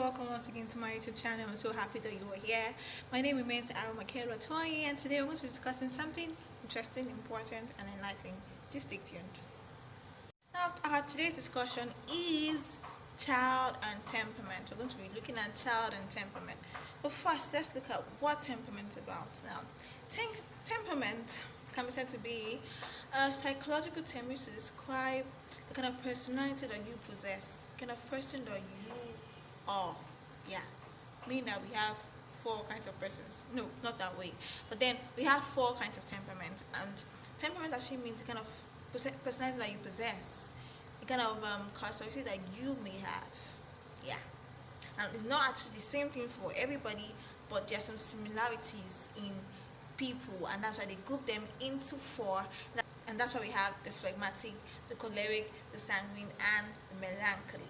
welcome once again to my YouTube channel. I'm so happy that you are here. My name remains Aaron Michaela Toyi, and today we're going to be discussing something interesting, important, and enlightening. Just stay tuned. Now, our today's discussion is child and temperament. We're going to be looking at child and temperament. But first, let's look at what temperament is about. Now, temperament can be said to be a psychological term used to describe the kind of personality that you possess, kind of person that you are. Yeah, meaning that we have four kinds of persons. No, not that way. But then we have four kinds of temperament, and temperament actually means the kind of personality that you possess, the kind of characteristic that you may have. Yeah, and it's not actually the same thing for everybody, but there are some similarities in people, and that's why they group them into four. And that's why we have the phlegmatic, the choleric, the sanguine, and the melancholy.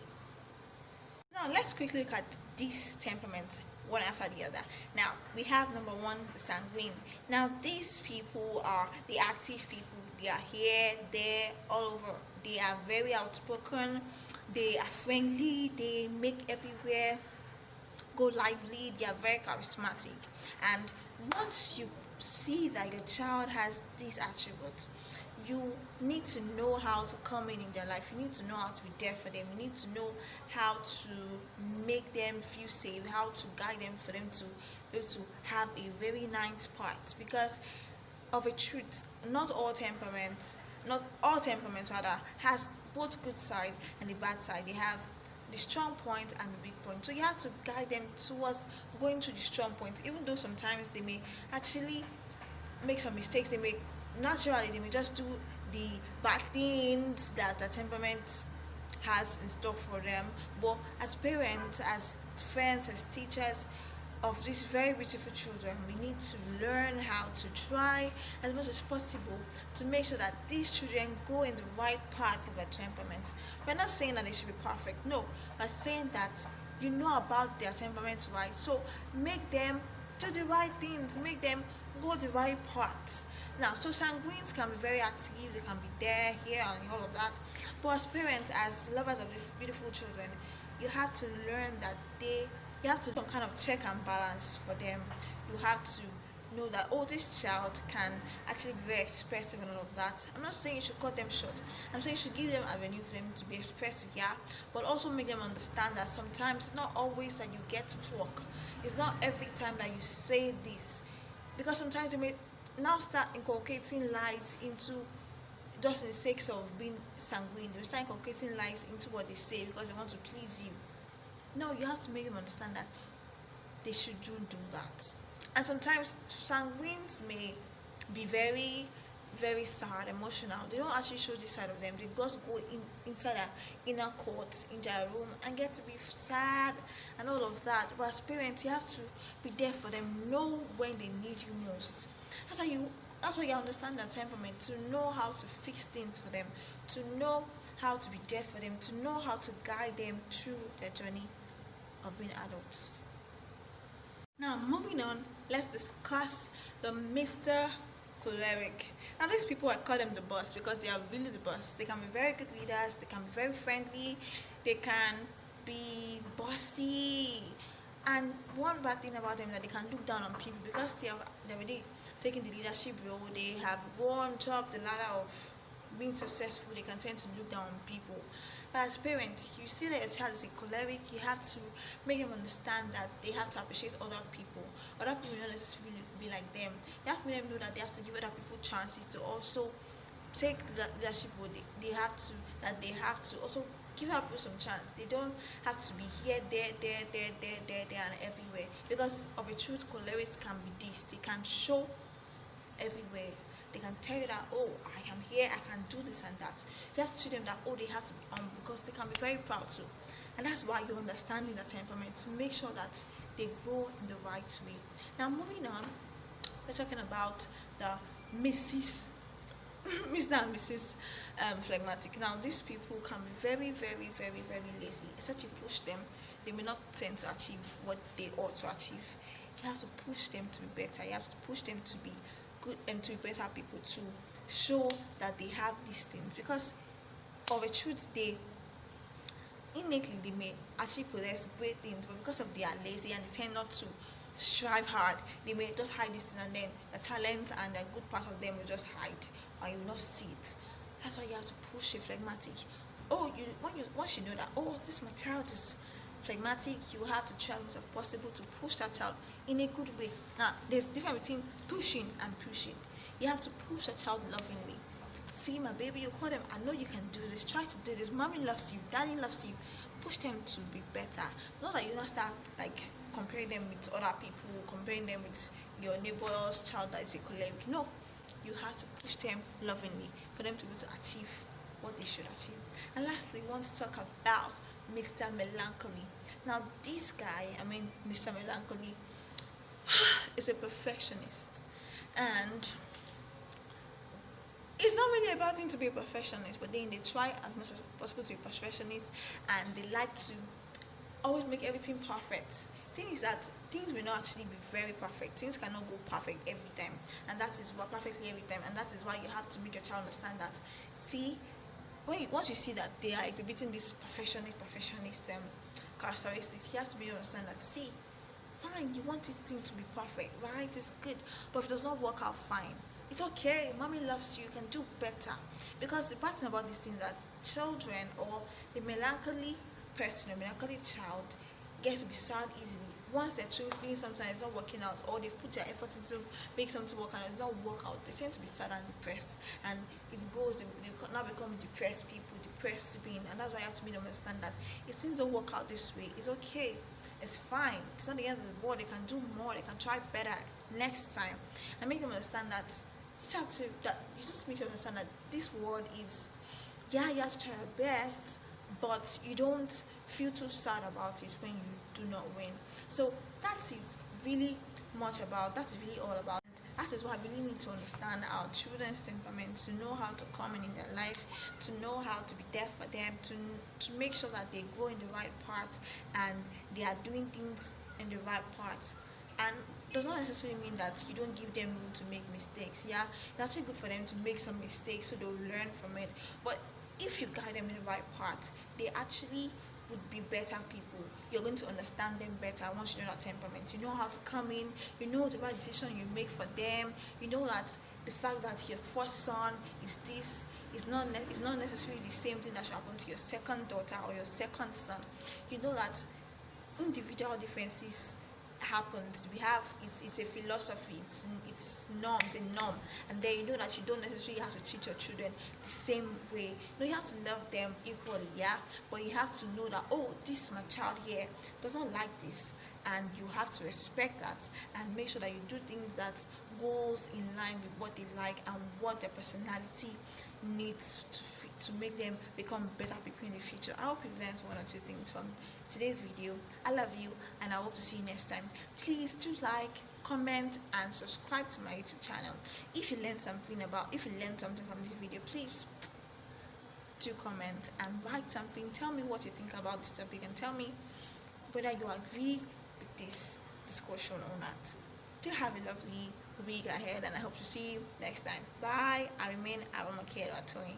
Now let's quickly look at these temperaments one after the other. Now we have number one, the sanguine. Now these people are the active people. They are here, there, all over. They are very outspoken. They are friendly. They make everywhere go lively. They are very charismatic. And once you see that your child has these attributes, you need to know how to come in their life. You need to know how to be there for them. You need to know how to make them feel safe, how to guide them, for them to be able to have a very nice part. Because of a truth, not all temperaments rather, has both good side and the bad side. They have the strong point and the weak point. So you have to guide them towards going to the strong point, even though sometimes they may actually make some mistakes. They may just do the bad things that the temperament has in store for them. But as parents, as friends, as teachers of these very beautiful children, we need to learn how to try as much as possible to make sure that these children go in the right part of their temperament. We're not saying that they should be perfect, no, we're saying that you know about their temperaments, right? So make them do the right things, make them go the right parts. Now, so sanguines can be very active, they can be there, here, and all of that. But as parents, as lovers of these beautiful children, you have to learn that you have to do some kind of check and balance for them. You have to know that, oh, this child can actually be very expressive and all of that. I'm not saying you should cut them short. I'm saying you should give them avenue for them to be expressive, yeah, but also make them understand that sometimes it's not always that you get to talk. It's not every time that you say this, because sometimes they may now start inculcating lies into, just in the sake of being sanguine, they start inculcating lies into what they say because they want to please you. No, you have to make them understand that they shouldn't do that. And sometimes sanguines may be very, very sad, emotional. They don't actually show this side of them. They just go inside their inner court, in their room, and get to be sad and all of that. But as parents, you have to be there for them, know when they need you most. That's why you understand their temperament, to know how to fix things for them, to know how to be there for them, to know how to guide them through their journey of being adults. Now, moving on, let's discuss the Mr. Choleric. Now, these people, I call them the boss because they are really the boss. They can be very good leaders, they can be very friendly, they can be bossy. And one bad thing about them is that they can look down on people because they're already taking the leadership role. They have gone up the ladder of being successful. They can tend to look down on people. But as parents, you see that your child is a choleric, you have to make them understand that they have to appreciate other people. Other people will not necessarily be like them. You have to make them know that they have to give other people chances to also take the leadership role. They have to also give other people some chance. They don't have to be here, there, and everywhere. Because of a truth, cholerics can be this. They can show everywhere. They can tell you that, oh, I am here, I can do this and that. You have to show them that, oh, they have to be because they can be very proud too. And that's why you're understanding the temperament, to make sure that they grow in the right way. Now, moving on, we're talking about the Mrs. Mr. and Mrs. Phlegmatic. Now, these people can be very, very, very, very lazy. Except you push them, they may not tend to achieve what they ought to achieve. You have to push them to be better. You have to push them to be good and to be better people, to show that they have these things. Because of a truth, innately they may actually possess great things, but because of they are lazy and they tend not to strive hard, they may just hide this thing, and then the talent and the good part of them will just hide, and you will not see it. That's why you have to push a phlegmatic. Oh, you once you know that, oh, this my child is phlegmatic, you have to try as much as possible to push that child in a good way. Now, there's a difference between pushing and pushing. You have to push a child lovingly. See, my baby, you call them, I know you can do this, try to do this, mommy loves you, daddy loves you. Push them to be better. Not that you not start like comparing them with other people, comparing them with your neighbor's child that is a choleric. No, you have to push them lovingly for them to be able to achieve what they should achieve. And lastly, we want to talk about Mr. Melancholy. Now, this guy, Mr. Melancholy, is a perfectionist, and it's not really about him to be a perfectionist, but then they try as much as possible to be perfectionist, and they like to always make everything perfect. Thing is that things will not actually be very perfect. Things cannot go perfect every time, and that is what perfectly every time, and that is why you have to make your child understand that. See, once you see that they are exhibiting this perfectionist characteristics, you have to be able to understand that. See, fine, you want this thing to be perfect, right? It's good, but if it does not work out, fine. It's okay. Mommy loves you. You can do better. Because the part about this thing is that children, or the melancholy person, or melancholy child, gets to be sad easily. Once they're doing something and it's not working out, or they put their effort into make something work and it's not work out, they tend to be sad and depressed, and it goes, they now become depressed people, depressed being. And that's why I have to make them understand that if things don't work out this way, it's okay, it's fine, it's not the end of the world. They can do more, they can try better next time. And make them understand that you just make them understand that this world is, yeah, you have to try your best, but you don't feel too sad about it when you do not win. So that is really that is really all about. That is why we really need to understand our children's temperament, to know how to come in their life, to know how to be there for them, to make sure that they grow in the right part and they are doing things in the right part. And does not necessarily mean that you don't give them room to make mistakes. Yeah, it's actually good for them to make some mistakes so they'll learn from it. But if you guide them in the right path, they actually would be better people. You're going to understand them better once you know that temperament. You know how to come in, you know the right decision you make for them, you know that the fact that your first son is this is not necessarily the same thing that should happen to your second daughter or your second son. You know that individual differences happens. It's a philosophy, it's norms, a norm, and then you know that you don't necessarily have to treat your children the same way. No, you have to love them equally, yeah, but you have to know that, oh, this my child here does not like this, and you have to respect that and make sure that you do things that goes in line with what they like and what their personality needs to make them become better people in the future. I hope you've learned one or two things from today's video. I love you, and I hope to see you next time. Please do like, comment, and subscribe to my YouTube channel. If you learned something from this video, please do comment and write something. Tell me what you think about this topic, and tell me whether you agree with this discussion or not. Do have a lovely week ahead, and I hope to see you next time. Bye. I remain Aroma Toying.